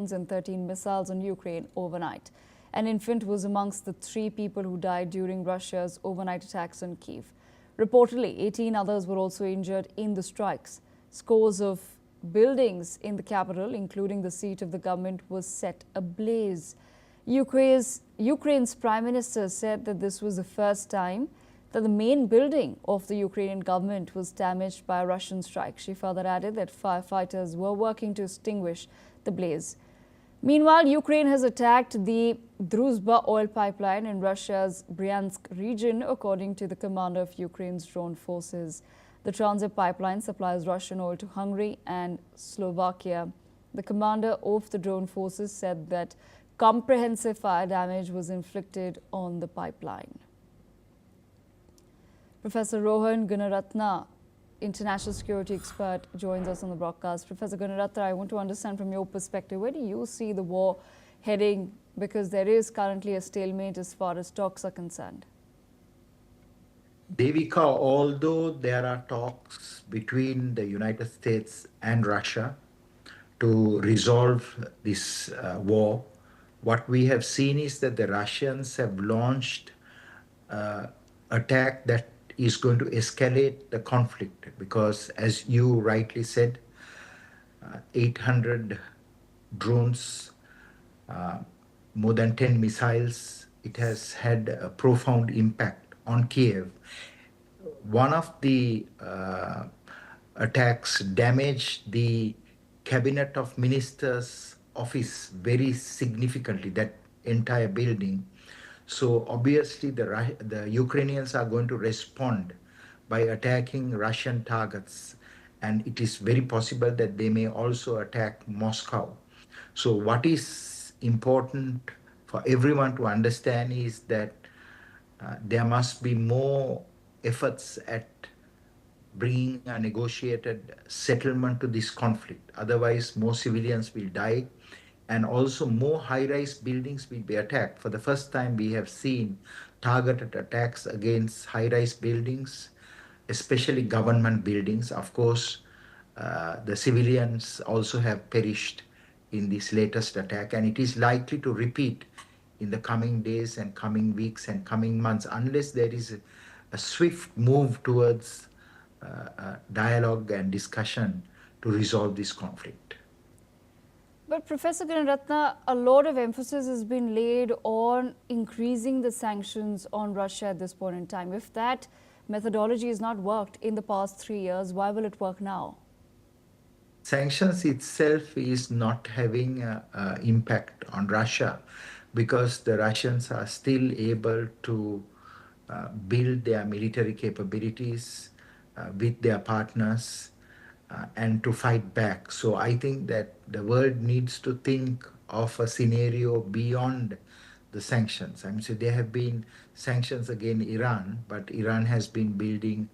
and 13 missiles on Ukraine overnight. An infant was amongst the 3 people who died during Russia's overnight attacks on Kyiv. Reportedly, 18 others were also injured in the strikes. Scores of buildings in the capital, including the seat of the government, was set ablaze. Ukraine's prime minister said that this was the first time that the main building of the Ukrainian government was damaged by a Russian strike. She further added that firefighters were working to extinguish the blaze. Meanwhile, Ukraine has attacked the Druzhba oil pipeline in Russia's Bryansk region, according to the commander of Ukraine's drone forces. The transit pipeline supplies Russian oil to Hungary and Slovakia. The commander of the drone forces said that comprehensive fire damage was inflicted on the pipeline. Professor Rohan Gunaratna, international security expert, joins us on the broadcast. Professor Gunaratna, I want to understand from your perspective, where do you see the war heading? Because there is currently a stalemate as far as talks are concerned. Devika, although there are talks between the United States and Russia to resolve this war, what we have seen is that the Russians have launched attack that is going to escalate the conflict because, as you rightly said, 800 drones, more than 10 missiles. It has had a profound impact on Kyiv. One of the attacks damaged the cabinet of ministers office very significantly, that entire building. So obviously the Ukrainians are going to respond by attacking Russian targets, and it is very possible that they may also attack Moscow. So what is important for everyone to understand is that there must be more efforts at bringing a negotiated settlement to this conflict. Otherwise, more civilians will die, and also more high-rise buildings will be attacked. For the first time, we have seen targeted attacks against high-rise buildings, especially government buildings. Of course, the civilians also have perished in this latest attack, and it is likely to repeat in the coming days and coming weeks and coming months unless there is a swift move towards dialogue and discussion to resolve this conflict. But Professor Gunaratna, a lot of emphasis has been laid on increasing the sanctions on Russia at this point in time. If that methodology has not worked in the past 3 years, why will it work now? Sanctions itself is not having an impact on Russia because the Russians are still able to build their military capabilities with their partners and to fight back. So I think that the world needs to think of a scenario beyond the sanctions. I mean, so there have been sanctions against Iran, but Iran has been building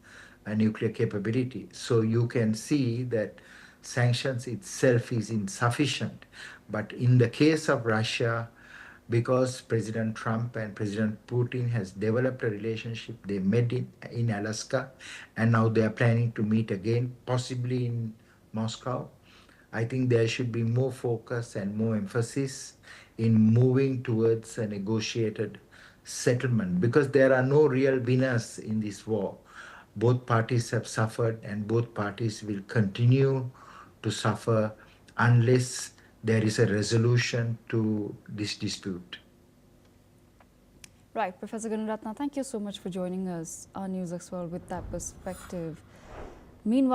a nuclear capability. So you can see that sanctions itself is insufficient. But in the case of Russia, because President Trump and President Putin has developed a relationship, they met in Alaska, and now they are planning to meet again, possibly in Moscow. I think there should be more focus and more emphasis in moving towards a negotiated settlement because there are no real winners in this war. Both parties have suffered and both parties will continue to suffer unless there is a resolution to this dispute. Right. Professor Gunaratna, thank you so much for joining us on NewsX World with that perspective. Meanwhile,